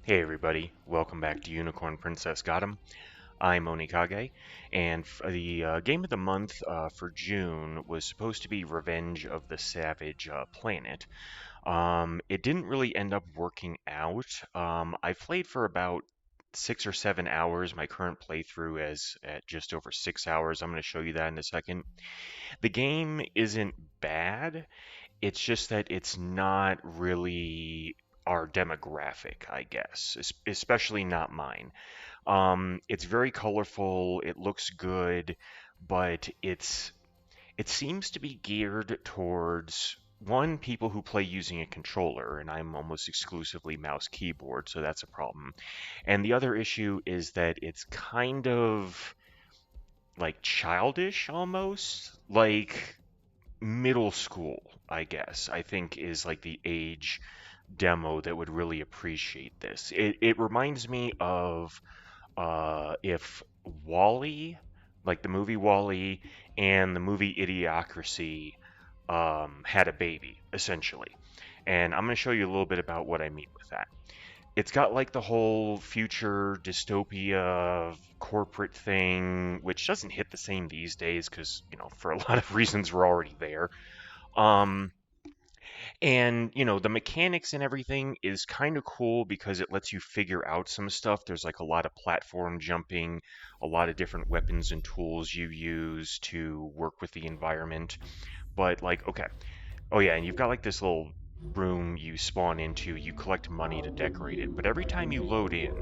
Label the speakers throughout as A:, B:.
A: Hey everybody, welcome back to Unicorn Princess Got 'em. I'm Onikage, and the game of the month for June was supposed to be Revenge of the Savage Planet. It didn't really end up working out. I played for about 6 or 7 hours. My current playthrough is at just over 6 hours. I'm going to show you that in a second. The game isn't bad. It's just that it's not really our demographic, I guess, especially not mine. It's very colorful, it looks good, but it seems to be geared towards one, people who play using a controller, and I'm almost exclusively mouse keyboard, so that's a problem. And the other issue is that it's kind of like childish almost, like middle school, I guess, I think is like the age demo that would really appreciate this. It reminds me of if Wally, like the movie Wally and the movie Idiocracy, had a baby, essentially. And I'm going to show you a little bit about what I mean with that. It's got like the whole future dystopia corporate thing, which doesn't hit the same these days because, for a lot of reasons we're already there. Um, and, the mechanics and everything is kind of cool because it lets you figure out some stuff. There's like a lot of platform jumping, a lot of different weapons and tools you use to work with the environment. But, like, okay. Oh, yeah, and you've got like this little room you spawn into, you collect money to decorate it. But every time you load in,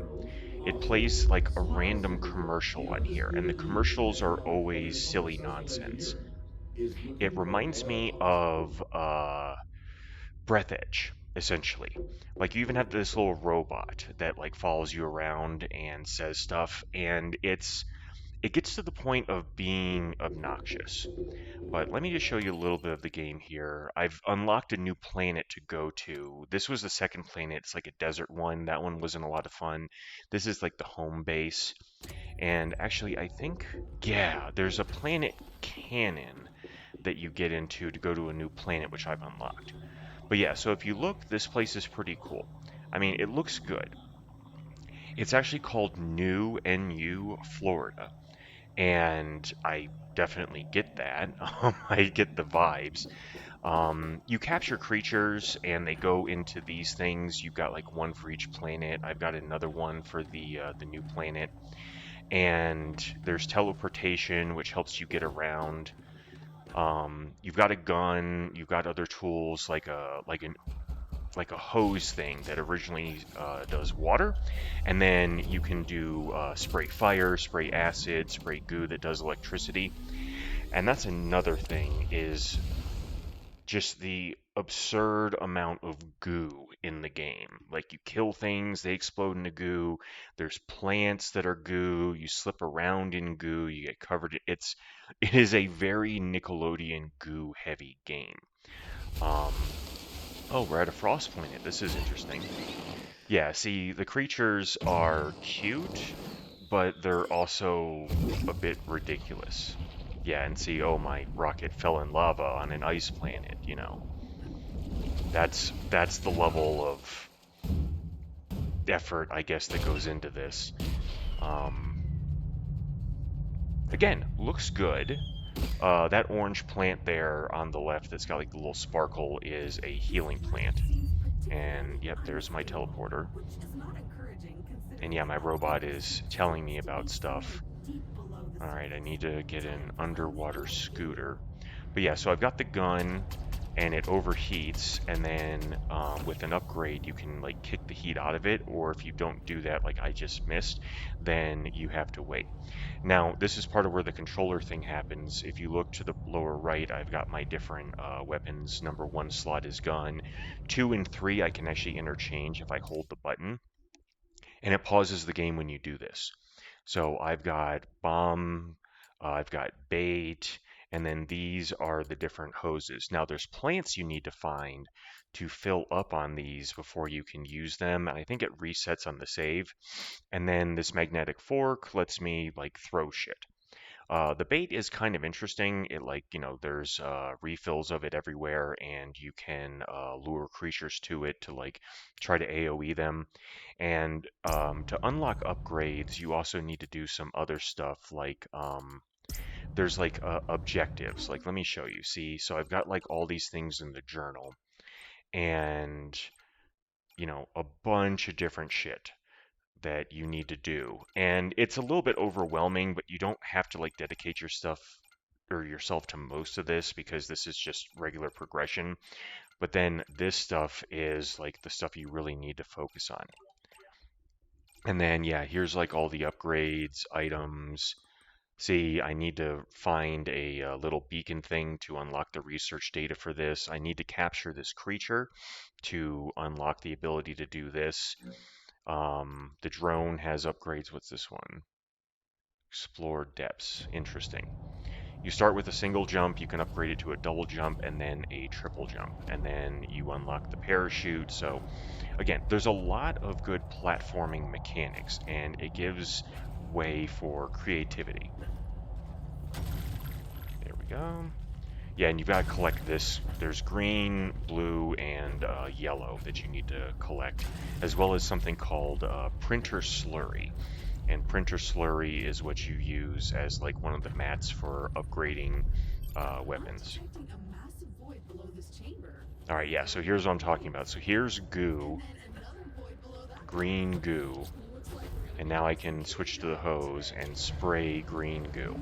A: it plays like a random commercial on here, and the commercials are always silly nonsense. It reminds me of Breath Edge, essentially. Like you even have this little robot that like follows you around and says stuff, and it gets to the point of being obnoxious. But let me just show you a little bit of the game here. I've unlocked a new planet to go to. This was the second planet. It's like a desert one. That one wasn't a lot of fun. This is like the home base. And actually, I think, yeah, there's a planet cannon that you get into to go to a new planet, which I've unlocked. But yeah, so if you look, this place is pretty cool. I mean, it looks good. It's actually called New NU, Florida. And I definitely get that. I get the vibes. You capture creatures and they go into these things. You've got like one for each planet. I've got another one for the new planet. And there's teleportation, which helps you get around. You've got a gun. You've got other tools like a hose thing that originally does water, and then you can do spray fire, spray acid, spray goo that does electricity. And that's another thing is just the absurd amount of goo in the game. Like you kill things, they explode into goo. There's plants that are goo. You slip around in goo, you get covered. It is a very Nickelodeon goo heavy game. Um, oh, we're at a frost planet. This is interesting. Yeah, see, the creatures are cute, but they're also a bit ridiculous. Yeah, and see, oh, my rocket fell in lava on an ice planet. That's the level of effort, I guess, that goes into this. Um, again, looks good. That orange plant there on the left that's got like the little sparkle is a healing plant. And yep, there's my teleporter. And yeah, my robot is telling me about stuff. Alright, I need to get an underwater scooter. But yeah, so I've got the gun, and it overheats, and then with an upgrade, you can like kick the heat out of it, or if you don't do that, like I just missed, then you have to wait. Now, this is part of where the controller thing happens. If you look to the lower right, I've got my different weapons. Number one slot is gun. Two and three I can actually interchange if I hold the button, and it pauses the game when you do this. So I've got bomb, I've got bait, and then these are the different hoses. Now there's plants you need to find to fill up on these before you can use them. And I think it resets on the save. And then this magnetic fork lets me like throw shit. The bait is kind of interesting. It there's refills of it everywhere, and you can lure creatures to it to try to AoE them. And to unlock upgrades, you also need to do some other stuff there's objectives. Let me show you. See, so I've got all these things in the journal, and a bunch of different shit that you need to do. And it's a little bit overwhelming, but you don't have to dedicate your stuff or yourself to most of this because this is just regular progression. But then this stuff is the stuff you really need to focus on. And then yeah, here's all the upgrades, items. See, I need to find a little beacon thing to unlock the research data for this. I need to capture this creature to unlock the ability to do this. The drone has upgrades. What's this one? Explore depths. Interesting. You start with a single jump, you can upgrade it to a double jump and then a triple jump. And then you unlock the parachute. So again, there's a lot of good platforming mechanics, and it gives way for creativity. There we go. Yeah, and you've got to collect this. There's green, blue, and yellow that you need to collect, as well as something called printer slurry. And printer slurry is what you use as one of the mats for upgrading weapons. Alright, yeah, so here's what I'm talking about. So here's goo, green goo, and now I can switch to the hose and spray green goo.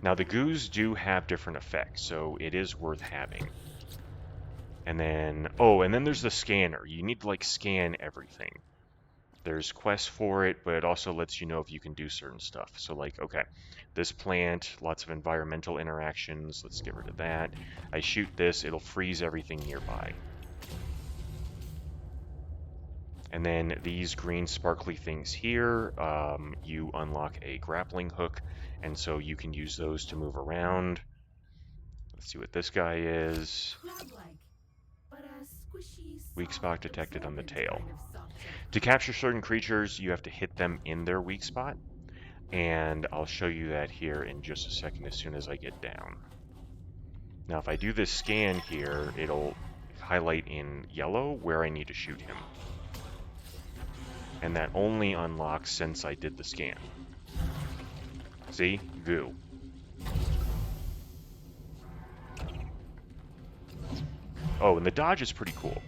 A: Now the goos do have different effects, so it is worth having. And then, and then there's the scanner. You need to scan everything. There's quests for it, but it also lets you know if you can do certain stuff. So okay, this plant, lots of environmental interactions. Let's get rid of that. I shoot this, it'll freeze everything nearby. And then these green sparkly things here, you unlock a grappling hook, and so you can use those to move around. Let's see what this guy is. Weak spot detected on the tail. To capture certain creatures, you have to hit them in their weak spot, and I'll show you that here in just a second as soon as I get down. Now if I do this scan here, it'll highlight in yellow where I need to shoot him. And that only unlocks since I did the scan. See? Goo. Oh, and the dodge is pretty cool.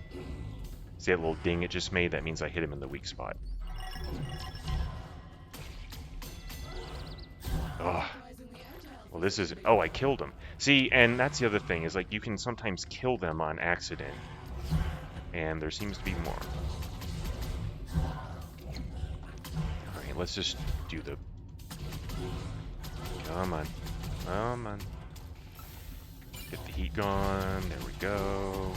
A: See that little ding it just made? That means I hit him in the weak spot. Ugh. Well, this is... Oh, I killed him. See, and that's the other thing, is you can sometimes kill them on accident. And there seems to be more. Alright, let's just do the... Come on. Come on. Get the heat going. There we go.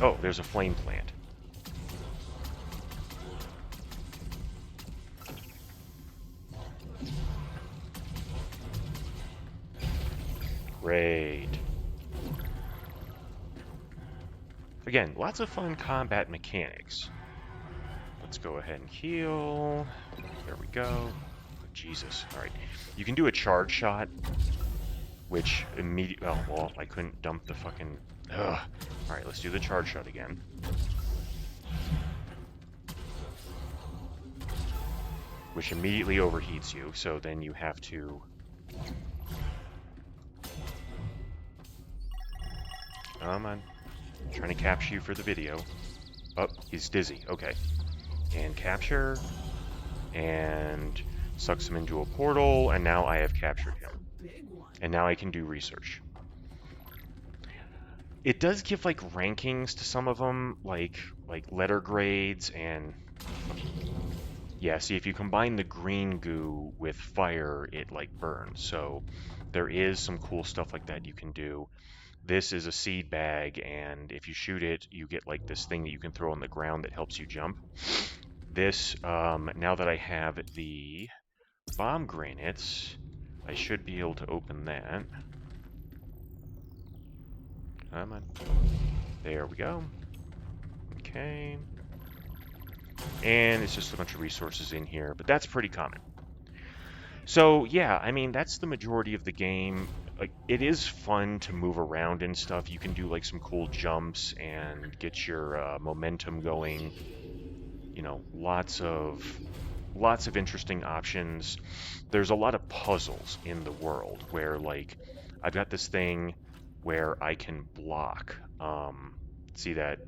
A: Oh, there's a flame plant. Great. Again, lots of fun combat mechanics. Let's go ahead and heal. There we go. Oh, Jesus. Alright. You can do a charge shot, which immediately... Oh, well, I couldn't dump the fucking... Ugh. Alright, let's do the charge shot again. Which immediately overheats you, so then you have to... Come on. I'm trying to capture you for the video. Oh, he's dizzy. Okay. And capture. And sucks him into a portal, and now I have captured him. And now I can do research. It does give rankings to some of them, like letter grades, and yeah, see, if you combine the green goo with fire, it burns. So there is some cool stuff like that you can do. This is a seed bag, and if you shoot it, you get this thing that you can throw on the ground that helps you jump. This, now that I have the bomb granites, I should be able to open that. Come on. There we go. Okay. And it's just a bunch of resources in here, but that's pretty common. So yeah, I mean, that's the majority of the game. Like, it is fun to move around and stuff. You can do like some cool jumps and get your momentum going. You know, lots of interesting options. There's a lot of puzzles in the world where, like, I've got this thing where I can block. See that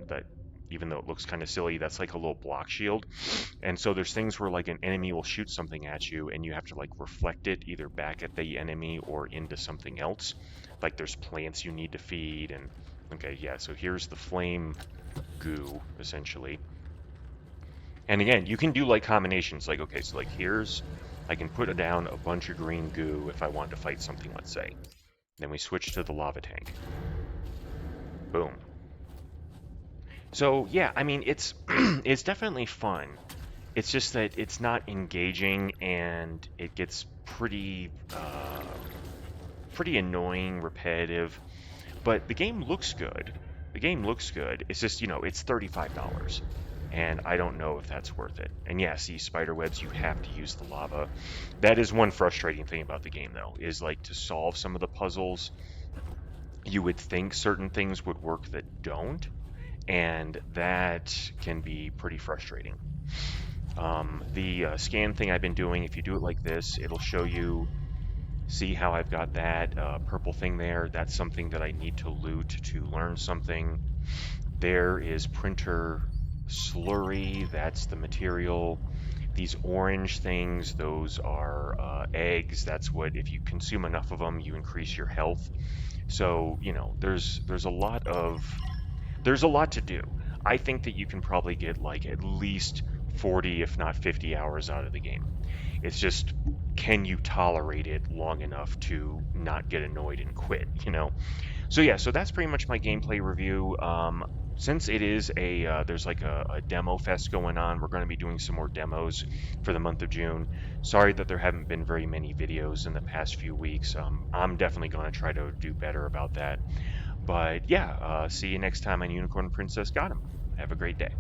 A: even though it looks kind of silly, that's like a little block shield. And so there's things where like an enemy will shoot something at you and you have to like reflect it either back at the enemy or into something else. Like there's plants you need to feed and okay, yeah, so here's the flame goo essentially. And again, you can do like combinations like okay, so like here's I can put down a bunch of green goo if I want to fight something, let's say. Then we switch to the lava tank. Boom. So yeah, I mean it's it's definitely fun. It's just that it's not engaging and it gets pretty annoying, repetitive. But the game looks good. The game looks good. It's just, you know, it's $35. And I don't know if that's worth it. And yeah, see, spider webs, you have to use the lava. That is one frustrating thing about the game, though, is like to solve some of the puzzles, you would think certain things would work that don't. And that can be pretty frustrating. The scan thing I've been doing, if you do it like this, it'll show you, see how I've got that purple thing there? That's something that I need to loot to learn something. There is printer slurry, that's the material. These orange things, those are eggs. That's what, if you consume enough of them, you increase your health. So, you know, there's a lot to do. I think that you can probably get like at least 40, if not 50 hours out of the game. It's just, can you tolerate it long enough to not get annoyed and quit, you know? So yeah, so that's pretty much my gameplay review. Since it is there's like a demo fest going on, we're going to be doing some more demos for the month of June. Sorry that there haven't been very many videos in the past few weeks. I'm definitely going to try to do better about that. But yeah, see you next time on Unicorn Princess Got 'em. Have a great day.